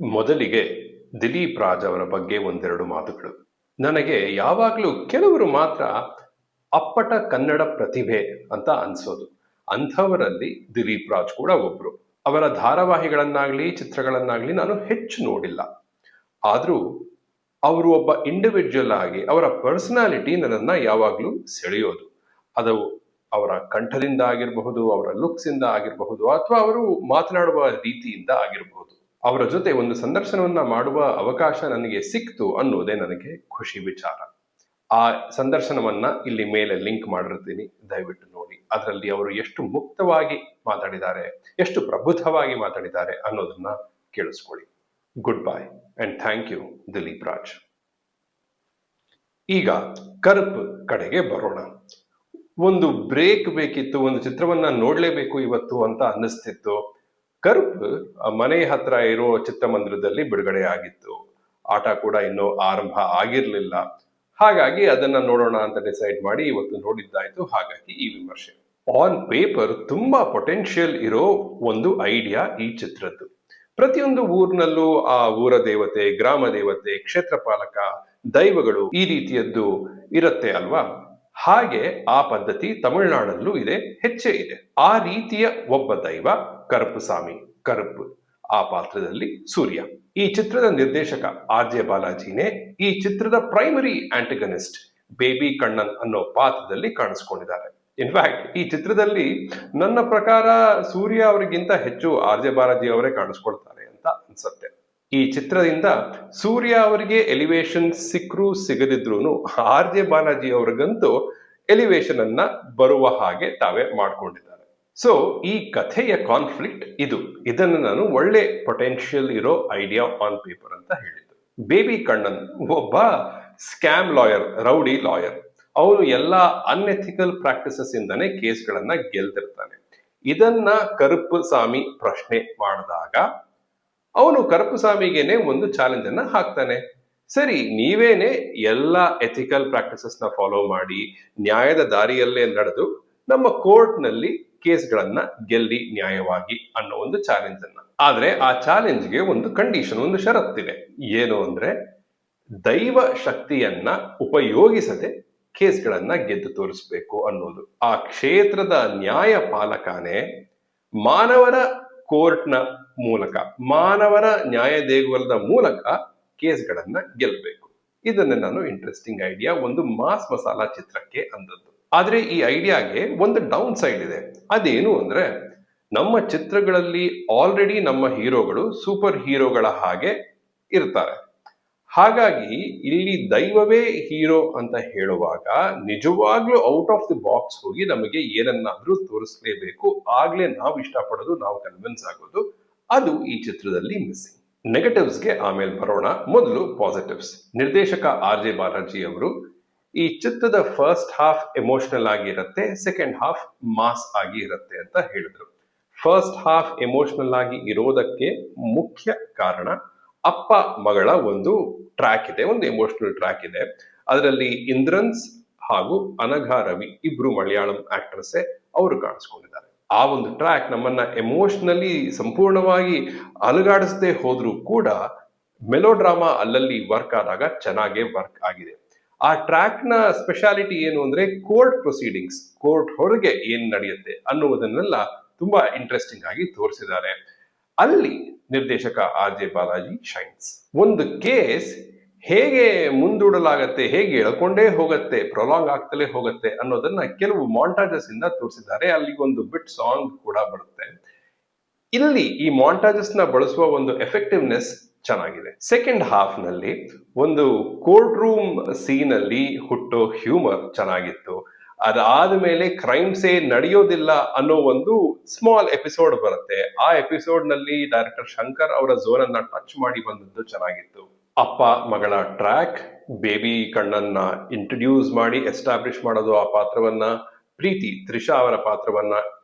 ಮೊದಲಿಗೆ ದಿಲೀಪ್ ರಾಜ್ ಅವರ ಬಗ್ಗೆ ಒಂದೆರಡು ಮಾತುಗಳು. ನನಗೆ ಯಾವಾಗಲೂ ಕೆಲವರು ಮಾತ್ರ ಅಪ್ಪಟ ಕನ್ನಡ ಪ್ರತಿಭೆ ಅಂತ ಅನ್ಸೋದು. ಅಂಥವರಲ್ಲಿ ದಿಲೀಪ್ ರಾಜ್ ಕೂಡ ಒಬ್ರು. ಅವರ ಧಾರಾವಾಹಿಗಳನ್ನಾಗ್ಲಿ ಚಿತ್ರಗಳನ್ನಾಗ್ಲಿ ನಾನು ಹೆಚ್ಚು ನೋಡಿಲ್ಲ. ಆದ್ರೂ ಅವರು ಒಬ್ಬ ಇಂಡಿವಿಜುವಲ್ ಆಗಿ ಅವರ ಪರ್ಸನಾಲಿಟಿ ನನ್ನನ್ನ ಯಾವಾಗಲೂ ಸೆಳೆಯೋದು. ಅದು ಅವರ ಕಂಠದಿಂದ ಆಗಿರಬಹುದು, ಅವರ ಲುಕ್ಸ್ ಇಂದ ಆಗಿರಬಹುದು, ಅಥವಾ ಅವರು ಮಾತನಾಡುವ ರೀತಿಯಿಂದ ಆಗಿರಬಹುದು. ಅವರ ಜೊತೆ ಒಂದು ಸಂದರ್ಶನವನ್ನ ಮಾಡುವ ಅವಕಾಶ ನನಗೆ ಸಿಕ್ತು ಅನ್ನೋದೇ ನನಗೆ ಖುಷಿ ವಿಚಾರ. ಆ ಸಂದರ್ಶನವನ್ನ ಇಲ್ಲಿ ಮೇಲೆ ಲಿಂಕ್ ಮಾಡಿರ್ತೀನಿ, ದಯವಿಟ್ಟು ನೋಡಿ. ಅದರಲ್ಲಿ ಅವರು ಎಷ್ಟು ಮುಕ್ತವಾಗಿ ಮಾತಾಡಿದ್ದಾರೆ, ಎಷ್ಟು ಪ್ರಬುದ್ಧವಾಗಿ ಮಾತಾಡಿದ್ದಾರೆ ಅನ್ನೋದನ್ನ ಕೇಳಿಸ್ಕೊಳ್ಳಿ. Good bye and thank you Dilip Raj. ಈಗ ಕರ್ಪ್ ಕಡೆಗೆ ಬರೋಣ. ಒಂದು ಬ್ರೇಕ್ ಬೇಕಿತ್ತು, ಒಂದು ಚಿತ್ರವನ್ನ ನೋಡ್ಲೇಬೇಕು ಇವತ್ತು ಅಂತ ಅನ್ನಿಸ್ತಿತ್ತು. ಕರ್ಪ್ ಮನೆ ಹತ್ರ ಇರೋ ಚಿತ್ರಮಂದಿರದಲ್ಲಿ ಬಿಡುಗಡೆ ಆಗಿತ್ತು. ಆಟ ಕೂಡ ಇನ್ನೂ ಆರಂಭ ಆಗಿರ್ಲಿಲ್ಲ. ಹಾಗಾಗಿ ಅದನ್ನ ನೋಡೋಣ ಅಂತ ಡಿಸೈಡ್ ಮಾಡಿ ಇವತ್ತು ನೋಡಿದ್ದಾಯ್ತು. ಹಾಗಾಗಿ ಈ ವಿಮರ್ಶೆ. ಆನ್ ಪೇಪರ್ ತುಂಬಾ ಪೊಟೆನ್ಷಿಯಲ್ ಇರೋ ಒಂದು ಐಡಿಯಾ ಈ ಚಿತ್ರದ್ದು. ಪ್ರತಿಯೊಂದು ಊರಿನಲ್ಲೂ ಆ ಊರ ದೇವತೆ, ಗ್ರಾಮ ದೇವತೆ, ಕ್ಷೇತ್ರ ಪಾಲಕ, ದೈವಗಳು ಈ ರೀತಿಯದ್ದು ಇರುತ್ತೆ ಅಲ್ವಾ? ಹಾಗೆ ಆ ಪದ್ಧತಿ ತಮಿಳುನಾಡಲ್ಲೂ ಇದೆ, ಹೆಚ್ಚೇ ಇದೆ. ಆ ರೀತಿಯ ಒಬ್ಬ ದೈವ ಕರುಪುಸಾಮಿ. ಕರುಪು ಆ ಪಾತ್ರದಲ್ಲಿ ಸೂರ್ಯ. ಈ ಚಿತ್ರದ ನಿರ್ದೇಶಕ ಆರ್.ಜೆ. ಬಾಲಾಜಿನೇ ಈ ಚಿತ್ರದ ಪ್ರೈಮರಿ ಆಂಟಗನಿಸ್ಟ್ ಬೇಬಿ ಕಣ್ಣನ್ ಅನ್ನೋ ಪಾತ್ರದಲ್ಲಿ ಕಾಣಿಸ್ಕೊಂಡಿದ್ದಾರೆ. ಇನ್ಫ್ಯಾಕ್ಟ್ ಈ ಚಿತ್ರದಲ್ಲಿ ನನ್ನ ಪ್ರಕಾರ ಸೂರ್ಯ ಅವರಿಗಿಂತ ಹೆಚ್ಚು ಆರ್.ಜೆ. ಬಾಲಾಜಿ ಅವರೇ ಕಾಣಿಸ್ಕೊಳ್ತಾರೆ ಅಂತ ಅನ್ಸುತ್ತೆ. ಈ ಚಿತ್ರದಿಂದ ಸೂರ್ಯ ಅವರಿಗೆ ಎಲಿವೇಶನ್ ಸಿಕ್ಕರೂ ಸಿಗದಿದ್ರು ಆರ್.ಜೆ. ಬಾಲಾಜಿ ಅವ್ರಿಗಂತೂ ಎಲಿವೇಶನ್ ಅನ್ನ ಬರುವ ಹಾಗೆ ತಾವೇ ಮಾಡ್ಕೊಂಡಿದ್ದಾರೆ. ಸೊ ಈ ಕಥೆಯ ಕಾನ್ಫ್ಲಿಕ್ಟ್ ಇದು. ಇದನ್ನು ನಾನು ಒಳ್ಳೆ ಪೊಟೆನ್ಷಿಯಲ್ ಇರೋ ಐಡಿಯಾ ಆನ್ ಪೇಪರ್ ಅಂತ ಹೇಳಿದ್ದು. ಬೇಬಿ ಕಣ್ಣನ್ ಒಬ್ಬ ಸ್ಕ್ಯಾಮ್ ಲಾಯರ್, ರೌಡಿ ಲಾಯರ್. ಅವನು ಎಲ್ಲಾ ಅನ್ಎಥಿಕಲ್ ಪ್ರಾಕ್ಟಿಸಸ್ ಇಂದಾನೆ ಕೇಸ್ಗಳನ್ನ ಗೆಲ್ತಿರ್ತಾನೆ. ಇದನ್ನ ಕರುಪುಸಾಮಿ ಪ್ರಶ್ನೆ ಮಾಡಿದಾಗ ಅವನು ಕರುಪುಸಾಮಿಗೇನೆ ಒಂದು ಚಾಲೆಂಜ್ ಅನ್ನ ಹಾಕ್ತಾನೆ. ಸರಿ, ನೀವೇನೆ ಎಲ್ಲಾ ಎಥಿಕಲ್ ಪ್ರಾಕ್ಟಿಸಸ್ ನ ಫಾಲೋ ಮಾಡಿ ನ್ಯಾಯದ ದಾರಿಯಲ್ಲೇ ನಡೆದು ನಮ್ಮ ಕೋರ್ಟ್ ನಲ್ಲಿ ಕೇಸ್ಗಳನ್ನ ಗೆಲ್ಲಿ ನ್ಯಾಯವಾಗಿ ಅನ್ನೋ ಒಂದು ಚಾಲೆಂಜ್ ಅನ್ನ. ಆದ್ರೆ ಆ ಚಾಲೆಂಜ್ಗೆ ಒಂದು ಕಂಡೀಷನ್, ಒಂದು ಷರತ್ತಿದೆ. ಏನು ಅಂದ್ರೆ ದೈವ ಶಕ್ತಿಯನ್ನ ಉಪಯೋಗಿಸದೆ ಕೇಸ್ಗಳನ್ನ ಗೆದ್ದು ತೋರಿಸ್ಬೇಕು ಅನ್ನೋದು. ಆ ಕ್ಷೇತ್ರದ ನ್ಯಾಯ ಪಾಲಕನೇ ಮಾನವರ ಕೋರ್ಟ್ನ ಮೂಲಕ, ಮಾನವರ ನ್ಯಾಯ ದೇಗುಲದ ಮೂಲಕ ಕೇಸ್ಗಳನ್ನ ಗೆಲ್ಲಬೇಕು. ಇದನ್ನೇ ನಾನು ಇಂಟ್ರೆಸ್ಟಿಂಗ್ ಐಡಿಯಾ, ಒಂದು ಮಾಸ್ ಮಸಾಲಾ ಚಿತ್ರಕ್ಕೆ ಅಂದದ್ದು. ಆದ್ರೆ ಈ ಐಡಿಯಾಗೆ ಒಂದು ಡೌನ್ ಸೈಡ್ ಇದೆ. ಅದೇನು ಅಂದ್ರೆ ನಮ್ಮ ಚಿತ್ರಗಳಲ್ಲಿ ಆಲ್ರೆಡಿ ನಮ್ಮ ಹೀರೋಗಳು ಸೂಪರ್ ಹೀರೋಗಳ ಹಾಗೆ ಇರ್ತಾರೆ. ಹಾಗಾಗಿ ಇಲ್ಲಿ ದೈವವೇ ಹೀರೋ ಅಂತ ಹೇಳುವಾಗ ನಿಜವಾಗ್ಲೂ ಔಟ್ ಆಫ್ ದಿ ಬಾಕ್ಸ್ ಹೋಗಿ ನಮಗೆ ಏನನ್ನಾದ್ರೂ ತೋರಿಸ್ಲೇಬೇಕು. ಆಗ್ಲೇ ನಾವು ಇಷ್ಟಪಡೋದು, ನಾವು ಕನ್ವಿನ್ಸ್ ಆಗೋದು. ಅದು ಈ ಚಿತ್ರದಲ್ಲಿ ಮಿಸ್ಸಿಂಗ್. ನೆಗೆಟಿವ್ಸ್ಗೆ ಆಮೇಲೆ ಬರೋಣ, ಮೊದಲು ಪಾಸಿಟಿವ್ಸ್. ನಿರ್ದೇಶಕ ಆರ್.ಜೆ. ಬಾಲಾಜಿ ಅವರು ಈ ಚಿತ್ರದ ಫಸ್ಟ್ ಹಾಫ್ ಎಮೋಷನಲ್ ಆಗಿ ಇರುತ್ತೆ, ಸೆಕೆಂಡ್ ಹಾಫ್ ಮಾಸ್ ಆಗಿ ಇರುತ್ತೆ ಅಂತ ಹೇಳಿದ್ರು. ಫಸ್ಟ್ ಹಾಫ್ ಎಮೋಷನಲ್ ಆಗಿ ಇರೋದಕ್ಕೆ ಮುಖ್ಯ ಕಾರಣ ಅಪ್ಪ ಮಗಳ ಒಂದು ಟ್ರ್ಯಾಕ್ ಇದೆ, ಒಂದು ಎಮೋಷನಲ್ ಟ್ರ್ಯಾಕ್ ಇದೆ. ಅದರಲ್ಲಿ ಇಂದ್ರನ್ಸ್ ಹಾಗೂ ಅನಘಾ ರವಿ ಇಬ್ರು ಮಲಯಾಳಂ ಆಕ್ಟ್ರೆಸ್ಸೇ ಅವರು ಕಾಣಿಸ್ಕೊಂಡಿದ್ದಾರೆ. ಆ ಒಂದು ಟ್ರ್ಯಾಕ್ ನಮ್ಮನ್ನ ಎಮೋಷನಲಿ ಸಂಪೂರ್ಣವಾಗಿ ಅಲುಗಾಡಿಸದೆ ಹೋದ್ರೂ ಕೂಡ ಮೆಲೋಡ್ರಾಮಾ ಅಲ್ಲಲ್ಲಿ ವರ್ಕ್ ಆದಾಗ ಚೆನ್ನಾಗೇ ವರ್ಕ್ ಆಗಿದೆ. ಆ ಟ್ರ್ಯಾಕ್ ನ ಸ್ಪೆಷಾಲಿಟಿ ಏನು ಅಂದ್ರೆ ಕೋರ್ಟ್ ಪ್ರೊಸೀಡಿಂಗ್ಸ್, ಕೋರ್ಟ್ ಹೊರಗೆ ಏನ್ ನಡೆಯುತ್ತೆ ಅನ್ನುವುದನ್ನೆಲ್ಲ ತುಂಬಾ ಇಂಟ್ರೆಸ್ಟಿಂಗ್ ಆಗಿ ತೋರಿಸಿದ್ದಾರೆ. ಅಲ್ಲಿ ನಿರ್ದೇಶಕ ಆರ್.ಜೆ. ಬಾಲಾಜಿ ಶೈನ್ಸ್. ಒಂದು ಕೇಸ್ ಹೇಗೆ ಮುಂದೂಡಲಾಗತ್ತೆ, ಹೇಗೆ ಎಳ್ಕೊಂಡೇ ಹೋಗತ್ತೆ, ಪ್ರೊಲಾಂಗ್ ಆಗ್ತಲೇ ಹೋಗುತ್ತೆ ಅನ್ನೋದನ್ನ ಕೆಲವು ಮಾಂಟಾಜಸ್ ಇಂದ ತೋರಿಸಿದ್ದಾರೆ. ಅಲ್ಲಿ ಒಂದು ಬಿಟ್ ಸಾಂಗ್ ಕೂಡ ಬರುತ್ತೆ. ಇಲ್ಲಿ ಈ ಮಾಂಟಾಜಸ್ ನ ಬಳಸುವ ಒಂದು ಎಫೆಕ್ಟಿವ್ನೆಸ್ ಚೆನ್ನಾಗಿದೆ. ಸೆಕೆಂಡ್ ಹಾಫ್ ನಲ್ಲಿ ಒಂದು ಕೋರ್ಟ್ ರೂಮ್ ಸೀನ್ ಅಲ್ಲಿ ಹುಟ್ಟೋ ಹ್ಯೂಮರ್ ಚೆನ್ನಾಗಿತ್ತು. ಅದಾದ ಮೇಲೆ ಕ್ರೈಮ್ಸೇ ನಡೆಯೋದಿಲ್ಲ ಅನ್ನೋ ಒಂದು ಸ್ಮಾಲ್ ಎಪಿಸೋಡ್ ಬರುತ್ತೆ. ಆ ಎಪಿಸೋಡ್ ನಲ್ಲಿ ಡೈರೆಕ್ಟರ್ ಶಂಕರ್ ಅವರ ಝೋನ್ ಅನ್ನ ಟಚ್ ಮಾಡಿ ಬಂದದ್ದು ಚೆನ್ನಾಗಿತ್ತು. ಅಪ್ಪ ಮಗಳ ಟ್ರ್ಯಾಕ್, ಬೇಬಿ ಕಣ್ಣನ್ನ ಇಂಟ್ರೊಡ್ಯೂಸ್ ಮಾಡಿ ಎಸ್ಟಾಬ್ಲಿಷ್ ಮಾಡೋದು, ಆ ಪಾತ್ರವನ್ನ, ಪ್ರೀತಿ ತ್ರಿಷಾ ಅವರ ಪಾತ್ರವನ್ನ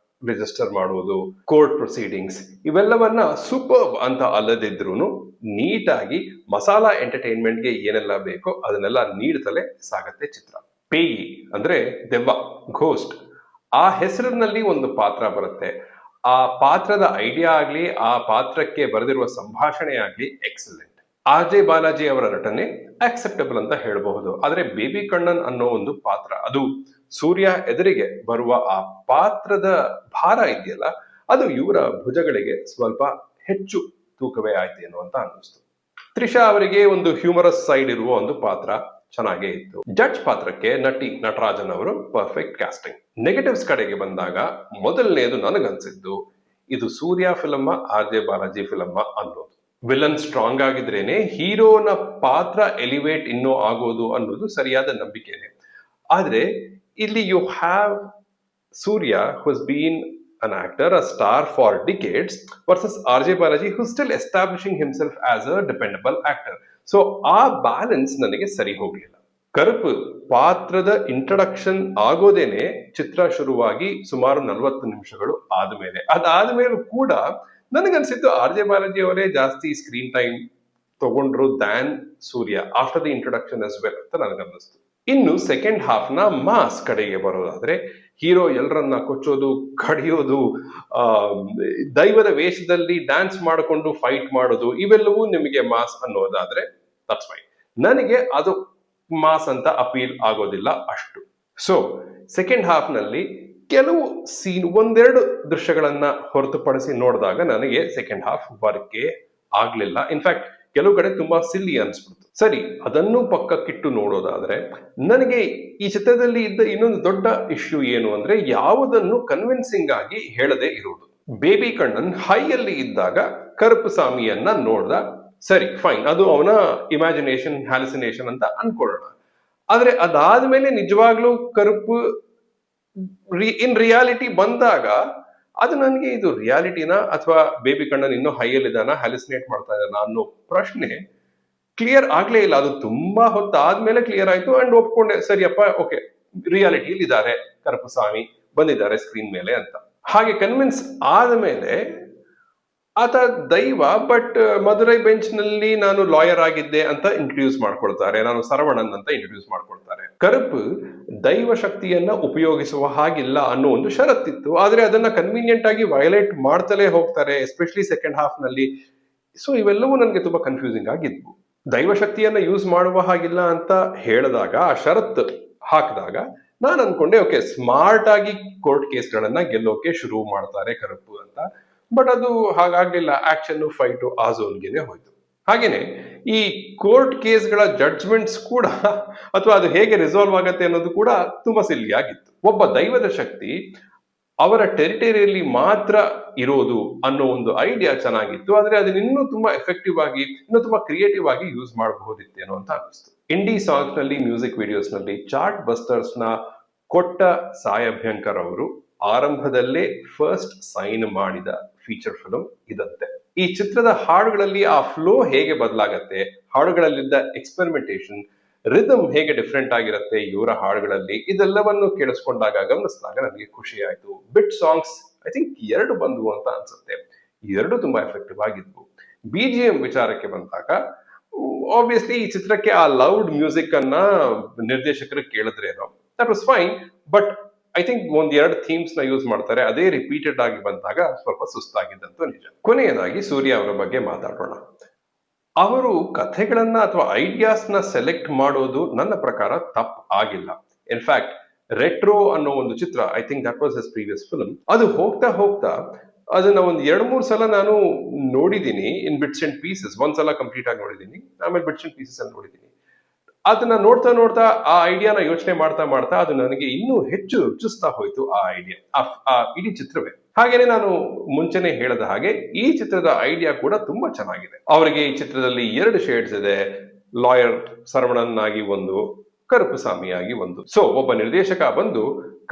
ರಿಜಿಸ್ಟರ್ ಮಾಡುವುದು, ಕೋರ್ಟ್ ಪ್ರೊಸೀಡಿಂಗ್ಸ್, ಇವೆಲ್ಲವನ್ನ ಸೂಪರ್ ಅಂತ ಅಲ್ಲದಿದ್ರು ನೀಟಾಗಿ ಮಸಾಲಾ ಎಂಟರ್ಟೈನ್ಮೆಂಟ್ಗೆ ಏನೆಲ್ಲ ಬೇಕೋ ಅದನ್ನೆಲ್ಲ ನೀಡ್ತಲೇ ಸಾಗತ್ತೆ ಚಿತ್ರ. ಪೇಯಿ ಅಂದ್ರೆ ದೆವ್ವ, ಘೋಸ್ಟ್, ಆ ಹೆಸರಿನಲ್ಲಿ ಒಂದು ಪಾತ್ರ ಬರುತ್ತೆ. ಆ ಪಾತ್ರದ ಐಡಿಯಾ ಆಗ್ಲಿ, ಆ ಪಾತ್ರಕ್ಕೆ ಬರೆದಿರುವ ಸಂಭಾಷಣೆ ಆಗ್ಲಿ ಎಕ್ಸಲೆಂಟ್. ಆರ್.ಜೆ. ಬಾಲಾಜಿ ಅವರ ನಟನೆ ಅಕ್ಸೆಪ್ಟಬಲ್ ಅಂತ ಹೇಳಬಹುದು. ಆದ್ರೆ ಬೇಬಿ ಕಣ್ಣನ್ ಅನ್ನೋ ಒಂದು ಪಾತ್ರ, ಅದು ಸೂರ್ಯ ಎದುರಿಗೆ ಬರುವ ಆ ಪಾತ್ರದ ಭಾರ ಇದೆಯಲ್ಲ, ಅದು ಇವರ ಭುಜಗಳಿಗೆ ಸ್ವಲ್ಪ ಹೆಚ್ಚು ತೂಕವೇ ಆಯ್ತೇನೋ ಅಂತ ಅನ್ನಿಸ್ತು. ತ್ರಿಷಾ ಅವರಿಗೆ ಒಂದು ಹ್ಯೂಮರಸ್ ಸೈಡ್ ಇರುವ ಒಂದು ಪಾತ್ರ ಚೆನ್ನಾಗೇ ಇತ್ತು. ಜಡ್ಜ್ ಪಾತ್ರಕ್ಕೆ ನಟರಾಜನ್ ಅವರು ಪರ್ಫೆಕ್ಟ್ ಕಾಸ್ಟಿಂಗ್. ನೆಗೆಟಿವ್ಸ್ ಕಡೆಗೆ ಬಂದಾಗ ಮೊದಲನೇದು ನನಗನ್ಸಿದ್ದು, ಇದು ಸೂರ್ಯ ಫಿಲಮ್ ಆರ್.ಜೆ. ಬಾಲಾಜಿ ಫಿಲಮ್ ಅನ್ನೋದು. ವಿಲನ್ ಸ್ಟ್ರಾಂಗ್ ಆಗಿದ್ರೇನೆ ಹೀರೋನ ಪಾತ್ರ ಎಲಿವೇಟ್ ಇನ್ನೂ ಆಗೋದು ಅನ್ನೋದು ಸರಿಯಾದ ನಂಬಿಕೆನೆ. ಆದ್ರೆ ಇಲ್ಲಿ you have Surya who has been an actor, a star for decades, versus R.J. Balaji who's still establishing himself as a dependable actor. So ಆ ಬ್ಯಾಲೆನ್ಸ್ ನನಗೆ ಸರಿ ಹೋಗ್ಲಿಲ್ಲ. ಕರುಪ್ ಪಾತ್ರದ ಇಂಟ್ರಡಕ್ಷನ್ ಆಗೋದೇನೆ ಚಿತ್ರ ಶುರುವಾಗಿ ಸುಮಾರು 40 ನಿಮಿಷಗಳು ಆದ್ಮೇಲೆ. ಅದಾದ್ಮೇಲೂ ಕೂಡ ನನಗನ್ಸಿದ್ದು ಆರ್.ಜೆ. ಬಾಲಾಜಿ ಅವರೇ ಜಾಸ್ತಿ ಸ್ಕ್ರೀನ್ ಟೈಮ್ ತಗೊಂಡ್ರು than Surya after the introduction as well ಅಂತ ನನಗನ್ನಿಸ್ತು. ಇನ್ನು ಸೆಕೆಂಡ್ ಹಾಫ್ ನ ಮಾಸ್ ಕಡೆಗೆ ಬರೋದಾದ್ರೆ, ಹೀರೋ ಎಲ್ಲರನ್ನ ಕೊಚ್ಚೋದು, ಕಡಿಯೋದು, ದೈವದ ವೇಷದಲ್ಲಿ ಡ್ಯಾನ್ಸ್ ಮಾಡಿಕೊಂಡು ಫೈಟ್ ಮಾಡೋದು, ಇವೆಲ್ಲವೂ ನಿಮಗೆ ಮಾಸ್ ಅನ್ನೋದಾದ್ರೆ ದಟ್ಸ್ ಫೈನ್. ನನಗೆ ಅದು ಮಾಸ್ ಅಂತ ಅಪೀಲ್ ಆಗೋದಿಲ್ಲ ಅಷ್ಟು. ಸೊ ಸೆಕೆಂಡ್ ಹಾಫ್ ನಲ್ಲಿ ಕೆಲವು ಸೀನ್, ಒಂದೆರಡು ದೃಶ್ಯಗಳನ್ನ ಹೊರತುಪಡಿಸಿ ನೋಡಿದಾಗ ನನಗೆ ಸೆಕೆಂಡ್ ಹಾಫ್ ವರ್ಕೇ ಆಗ್ಲಿಲ್ಲ. ಇನ್ಫ್ಯಾಕ್ಟ್ ಕೆಲವು ಕಡೆ ತುಂಬಾ ಸಿಲ್ಲಿ ಅನ್ಸ್ಬಿಡ್ತು. ಸರಿ, ಅದನ್ನು ಪಕ್ಕಕ್ಕಿಟ್ಟು ನೋಡೋದಾದ್ರೆ, ನನಗೆ ಈ ಚಿತ್ರದಲ್ಲಿ ಇದ್ದ ಇನ್ನೊಂದು ದೊಡ್ಡ ಇಶ್ಯೂ ಏನು ಅಂದ್ರೆ, ಯಾವುದನ್ನು ಕನ್ವಿನ್ಸಿಂಗ್ ಆಗಿ ಹೇಳದೆ ಇರುವುದು. ಬೇಬಿ ಕಣ್ಣನ್ ಹೈಯಲ್ಲಿ ಇದ್ದಾಗ ಕರುಪುಸಾಮಿಯನ್ನ ನೋಡ್ದ, ಸರಿ ಫೈನ್, ಅದು ಅವನ ಇಮ್ಯಾಜಿನೇಷನ್, ಹ್ಯಾಲಿಸಿನೇಷನ್ ಅಂತ ಅನ್ಕೊಳ್ಳೋಣ. ಆದ್ರೆ ಅದಾದ್ಮೇಲೆ ನಿಜವಾಗ್ಲೂ ಕರುಪು ಇನ್ ರಿಯಾಲಿಟಿ ಬಂದಾಗ ಅದು ನನಗೆ ಇದು ರಿಯಾಲಿಟಿನ ಅಥವಾ ಬೇಬಿ ಕಣ್ಣನ್ ಇನ್ನೂ ಹೈಯಲ್ಲಿದ್ದಾನ, ಹ್ಯಾಲಿಸಿನೇಟ್ ಮಾಡ್ತಾ ಇದ್ದಾನ ಅನ್ನೋ ಪ್ರಶ್ನೆ ಕ್ಲಿಯರ್ ಆಗ್ಲೇ ಇಲ್ಲ. ಅದು ತುಂಬಾ ಹೊತ್ತಾದ್ಮೇಲೆ ಕ್ಲಿಯರ್ ಆಯ್ತು ಅಂಡ್ ಒಪ್ಕೊಂಡೆ, ಸರಿಯಪ್ಪ ಓಕೆ, ರಿಯಾಲಿಟಿಯಲ್ಲಿ ಇದ್ದಾರೆ, ಕರುಪುಸ್ವಾಮಿ ಬಂದಿದ್ದಾರೆ ಸ್ಕ್ರೀನ್ ಮೇಲೆ ಅಂತ. ಹಾಗೆ ಕನ್ವಿನ್ಸ್ ಆದ್ಮೇಲೆ ಆತ ದೈವ, ಬಟ್ ಮದುರೈ ಬೆಂಚ್ ನಲ್ಲಿ ನಾನು ಲಾಯರ್ ಆಗಿದ್ದೆ ಅಂತ ಇಂಟ್ರೊಡ್ಯೂಸ್ ಮಾಡ್ಕೊಳ್ತಾರೆ, ನಾನು ಸರವಣನ್ ಅಂತ ಇಂಟ್ರೊಡ್ಯೂಸ್ ಮಾಡ್ಕೊಳ್ತಾರೆ. ಕರುಪ್ ದೈವ ಶಕ್ತಿಯನ್ನ ಉಪಯೋಗಿಸುವ ಹಾಗಿಲ್ಲ ಅನ್ನೋ ಒಂದು ಷರತ್ತಿತ್ತು, ಆದ್ರೆ ಅದನ್ನ ಕನ್ವೀನಿಯಂಟ್ ಆಗಿ ವಯೋಲೇಟ್ ಮಾಡ್ತಲೇ ಹೋಗ್ತಾರೆ, ಎಸ್ಪೆಷಲಿ ಸೆಕೆಂಡ್ ಹಾಫ್ ನಲ್ಲಿ. ಸೊ ಇವೆಲ್ಲವೂ ನನಗೆ ತುಂಬಾ ಕನ್ಫ್ಯೂಸಿಂಗ್ ಆಗಿದ್ವು. ದೈವ ಶಕ್ತಿಯನ್ನ ಯೂಸ್ ಮಾಡುವ ಹಾಗಿಲ್ಲ ಅಂತ ಹೇಳಿದಾಗ, ಆ ಷರತ್ತು ಹಾಕಿದಾಗ ನಾನು ಅನ್ಕೊಂಡೆ ಓಕೆ, ಸ್ಮಾರ್ಟ್ ಆಗಿ ಕೋರ್ಟ್ ಕೇಸ್ಗಳನ್ನ ಗೆಲ್ಲೋಕೆ ಶುರು ಮಾಡ್ತಾರೆ ಕರುಪ್ ಅಂತ. ಬಟ್ ಅದು ಹಾಗಾಗ್ಲಿಲ್ಲ. ಆಕ್ಷನ್ ಫೈಟು ಆ ಝೋನ್ಗೆನೆ ಹೋಯ್ತು. ಹಾಗೇನೆ ಈ ಕೋರ್ಟ್ ಕೇಸ್ಗಳ ಜಡ್ಜ್ಮೆಂಟ್ಸ್ ಕೂಡ, ಅಥವಾ ಅದು ಹೇಗೆ ರಿಸಾಲ್ವ್ ಆಗತ್ತೆ ಅನ್ನೋದು ಕೂಡ ತುಂಬಾ ಸಿಲ್ಲಿ ಆಗಿತ್ತು. ಒಬ್ಬ ದೈವದ ಶಕ್ತಿ ಅವರ ಟೆರಿಟರಿಯಲ್ಲಿ ಮಾತ್ರ ಇರೋದು ಅನ್ನೋ ಒಂದು ಐಡಿಯಾ ಚೆನ್ನಾಗಿತ್ತು, ಆದ್ರೆ ಅದನ್ನ ಇನ್ನೂ ತುಂಬಾ ಎಫೆಕ್ಟಿವ್ ಆಗಿ, ಇನ್ನೂ ತುಂಬಾ ಕ್ರಿಯೇಟಿವ್ ಆಗಿ ಯೂಸ್ ಮಾಡಬಹುದಿತ್ತೇನೋ ಅಂತ ಅನಿಸ್ತು. ಇಂಡಿ ಸಾಂಗ್ಸ್ ನಲ್ಲಿ, ಮ್ಯೂಸಿಕ್ ವಿಡಿಯೋಸ್ ನಲ್ಲಿ ಚಾರ್ಟ್ ಬಸ್ಟರ್ಸ್ ನ ಕೊಟ್ಟ ಸಾಯಿ ಅಭ್ಯಂಕರ್ ಅವರು ಆರಂಭದಲ್ಲೇ ಫಸ್ಟ್ ಸೈನ್ ಮಾಡಿದ ಫೀಚರ್ ಫಿಲ್ಮ್ ಇದಂತೆ. ಈ ಚಿತ್ರದ ಹಾಡುಗಳಲ್ಲಿ ಆ ಫ್ಲೋ ಹೇಗೆ ಬದಲಾಗತ್ತೆ, ಹಾಡುಗಳಲ್ಲಿದ್ದ ಎಕ್ಸ್ಪೆರಿಮೆಂಟೇಷನ್, ರಿದಮ್ ಹೇಗೆ ಡಿಫ್ರೆಂಟ್ ಆಗಿರುತ್ತೆ ಇವರ ಹಾಡುಗಳಲ್ಲಿ, ಇದೆಲ್ಲವನ್ನು ಕೇಳಿಸ್ಕೊಂಡಾಗ, ಗಮನಿಸಿದಾಗ ನನಗೆ ಖುಷಿ ಆಯ್ತು. ಬಿಟ್ ಸಾಂಗ್ಸ್ ಐ ಥಿಂಕ್ 2 ಬಂದ್ವು ಅಂತ ಅನ್ಸುತ್ತೆ, 2 ತುಂಬಾ ಎಫೆಕ್ಟಿವ್ ಆಗಿದ್ವು. BGM ವಿಚಾರಕ್ಕೆ ಬಂದಾಗ, ಆಬ್ವಿಯಸ್ಲಿ ಈ ಚಿತ್ರಕ್ಕೆ ಆ ಲೌಡ್ ಮ್ಯೂಸಿಕ್ ಅನ್ನ ನಿರ್ದೇಶಕರು ಕೇಳಿದ್ರೇನೋ, that was fine. But I think 1-2 themes ನ ಯೂಸ್ ಮಾಡ್ತಾರೆ, ಅದೇ ರಿಪೀಟೆಡ್ ಆಗಿ ಬಂದಾಗ ಸ್ವಲ್ಪ ಸುಸ್ತಾಗಿದ್ದಂತೂ ನಿಜ. ಕೊನೆಯದಾಗಿ ಸೂರ್ಯ ಅವರ ಬಗ್ಗೆ ಮಾತಾಡೋಣ. ಅವರು ಕಥೆಗಳನ್ನ ಅಥವಾ ಐಡಿಯಾಸ್ ನ ಸೆಲೆಕ್ಟ್ ಮಾಡೋದು ನನ್ನ ಪ್ರಕಾರ ತಪ್ಪು ಆಗಿಲ್ಲ. ಇನ್ಫ್ಯಾಕ್ಟ್ ರೆಟ್ರೋ ಅನ್ನೋ ಒಂದು ಚಿತ್ರ, I think that was his previous film, ಅದು ಹೋಗ್ತಾ ಹೋಗ್ತಾ ಅದನ್ನ 1-2-3 ಸಲ ನಾನು ನೋಡಿದೀನಿ ಇನ್ ಬಿಟ್ಸ್ ಅಂಡ್ ಪೀಸಸ್. ಒಂದ್ಸಲ ಕಂಪ್ಲೀಟ್ ಆಗಿ ನೋಡಿದೀನಿ, ಆಮೇಲೆ ಬಿಟ್ಸ್ ಅಂಡ್ ಪೀಸಸ್ ಅಲ್ಲಿ ನೋಡಿದೀನಿ. ಅದನ್ನ ನೋಡ್ತಾ ನೋಡ್ತಾ ಆ ಐಡಿಯಾನ ಯೋಚನೆ ಮಾಡ್ತಾ ಮಾಡ್ತಾ ಅದು ನನಗೆ ಇನ್ನೂ ಹೆಚ್ಚು ರುಚಿಸ್ತಾ ಹೋಯ್ತು. ಆ ಐಡಿಯಾ, ಆ ಇಡೀ ಚಿತ್ರವೇ. ಹಾಗೇನೆ ನಾನು ಮುಂಚೆನೆ ಹೇಳಿದ ಹಾಗೆ ಈ ಚಿತ್ರದ ಐಡಿಯಾ ಕೂಡ ತುಂಬಾ ಚೆನ್ನಾಗಿದೆ. ಅವರಿಗೆ ಈ ಚಿತ್ರದಲ್ಲಿ 2 ಶೇಡ್ಸ್ ಇದೆ, ಲಾಯರ್ ಸರವಣನ್ ಆಗಿ ಒಂದು, ಕರುಪುಸಾಮಿಯಾಗಿ ಒಂದು. ಸೊ ಒಬ್ಬ ನಿರ್ದೇಶಕ ಬಂದು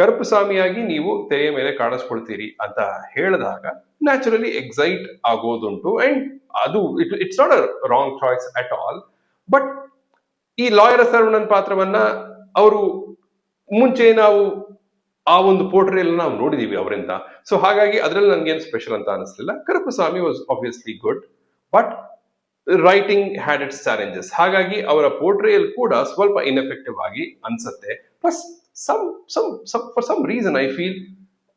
ಕರುಪುಸಾಮಿಯಾಗಿ ನೀವು ತೆರೆಯ ಮೇಲೆ ಕಾಣಿಸ್ಕೊಳ್ತೀರಿ ಅಂತ ಹೇಳಿದಾಗ ನ್ಯಾಚುರಲಿ ಎಕ್ಸೈಟ್ ಆಗೋದುಂಟು. ಅಂಡ್ ಅದು it's not a wrong choice at all. But ಈ ಲಾಯರ್ ಸರವಣನ್ ಪಾತ್ರವನ್ನ ಅವರು ಮುಂಚೆ ನಾವು ಆ ಒಂದು ಪೋರ್ಟ್ರೇಲ್ ನಾವು ನೋಡಿದೀವಿ ಅವರಿಂದ. ಸೊ ಹಾಗಾಗಿ ಅದರಲ್ಲಿ ನನ್ಗೇನು ಸ್ಪೆಷಲ್ ಅಂತ ಅನಿಸ್ಲಿಲ್ಲ. Karuppuswamy was obviously good, but writing had its challenges. ಹಾಗಾಗಿ ಅವರ ಪೋರ್ಟ್ರೇಲ್ ಕೂಡ ಸ್ವಲ್ಪ ಇನ್ಎಫೆಕ್ಟಿವ್ ಆಗಿ ಅನ್ಸುತ್ತೆ. Plus for some reason I feel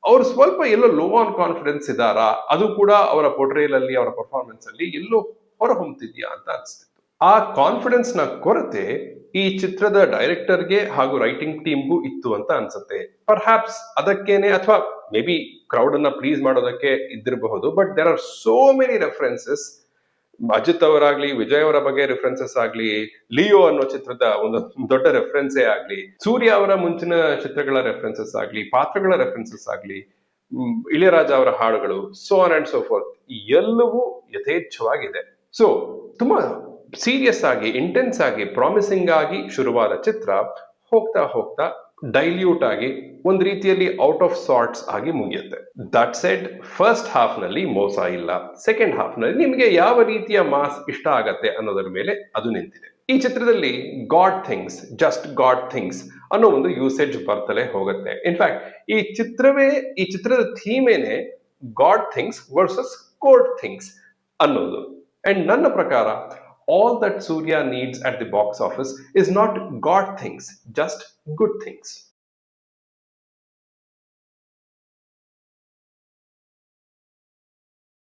ಅವ್ರು ಸ್ವಲ್ಪ ಎಲ್ಲೋ ಲೋ ಆನ್ ಕಾನ್ಫಿಡೆನ್ಸ್ ಇದಾರಾ, ಅದು ಕೂಡ ಅವರ ಪೋರ್ಟ್ರೇಲ್ ಅಲ್ಲಿ ಅವರ ಪರ್ಫಾರ್ಮೆನ್ಸ್ ಅಲ್ಲಿ ಎಲ್ಲೋ ಹೊರಹೊಮ್ತಿದ್ಯಾ ಅಂತ ಅನಿಸ್ತಿತ್ತು. ಆ ಕಾನ್ಫಿಡೆನ್ಸ್ ನ ಕೊರತೆ ಈ ಚಿತ್ರದ ಡೈರೆಕ್ಟರ್ಗೆ ಹಾಗೂ ರೈಟಿಂಗ್ ಟೀಮ್ಗೂ ಇತ್ತು ಅಂತ ಅನ್ಸುತ್ತೆ. ಪರ್ಹ್ಯಾಪ್ಸ್ ಅದಕ್ಕೇನೆ, ಅಥವಾ ಮೇ ಬಿ ಕ್ರೌಡ್ ಅನ್ನ ಪ್ಲೀಸ್ ಮಾಡೋದಕ್ಕೆ ಇದ್ದಿರಬಹುದು. But there are so many references. Ajith ಅವರಾಗ್ಲಿ, ವಿಜಯ್ ಅವರ ಬಗ್ಗೆ ರೆಫರೆನ್ಸಸ್ ಆಗ್ಲಿ, ಲಿಯೋ ಅನ್ನೋ ಚಿತ್ರದ ಒಂದು ದೊಡ್ಡ ರೆಫರೆನ್ಸೇ ಆಗ್ಲಿ, ಸೂರ್ಯ ಅವರ ಮುಂಚಿನ ಚಿತ್ರಗಳ ರೆಫರೆನ್ಸಸ್ ಆಗ್ಲಿ, ಪಾತ್ರಗಳ ರೆಫರೆನ್ಸಸ್ ಆಗ್ಲಿ, ಇಳಿಯರಾಜ ಅವರ ಹಾಡುಗಳು, so on and so fourth, ಎಲ್ಲವೂ ಯಥೇಚ್ಛವಾಗಿದೆ. ಸೊ ತುಂಬಾ ಸೀರಿಯಸ್ ಆಗಿ, ಇಂಟೆನ್ಸ್ ಆಗಿ, ಪ್ರಾಮಿಸಿಂಗ್ ಆಗಿ ಶುರುವಾದ ಚಿತ್ರ ಹೋಗ್ತಾ ಹೋಗ್ತಾ ಡೈಲ್ಯೂಟ್ ಆಗಿ ಒಂದು ರೀತಿಯಲ್ಲಿ ಔಟ್ ಆಫ್ ಸಾರ್ಟ್ಸ್ ಆಗಿ ಮುಗಿಯುತ್ತೆ. ದಟ್ ಸೆಡ್, ಫಸ್ಟ್ ಹಾಫ್ ನಲ್ಲಿ ಮೋಸ ಇಲ್ಲ, ಸೆಕೆಂಡ್ ಹಾಫ್ ನಲ್ಲಿ ನಿಮಗೆ ಯಾವ ರೀತಿಯ ಮಾಸ್ ಇಷ್ಟ ಆಗತ್ತೆ ಅನ್ನೋದರ ಮೇಲೆ ಅದು ನಿಂತಿದೆ. ಈ ಚಿತ್ರದಲ್ಲಿ God things, just God things ಅನ್ನೋ ಒಂದು ಯೂಸೇಜ್ ಬರ್ತಲೇ ಹೋಗುತ್ತೆ. ಇನ್ಫ್ಯಾಕ್ಟ್ ಈ ಚಿತ್ರದ ಥೀಮೇನೆ God things versus court things ಅನ್ನೋದು. ಅಂಡ್ ನನ್ನ ಪ್ರಕಾರ all that Surya needs at the box office is not God things, just good things.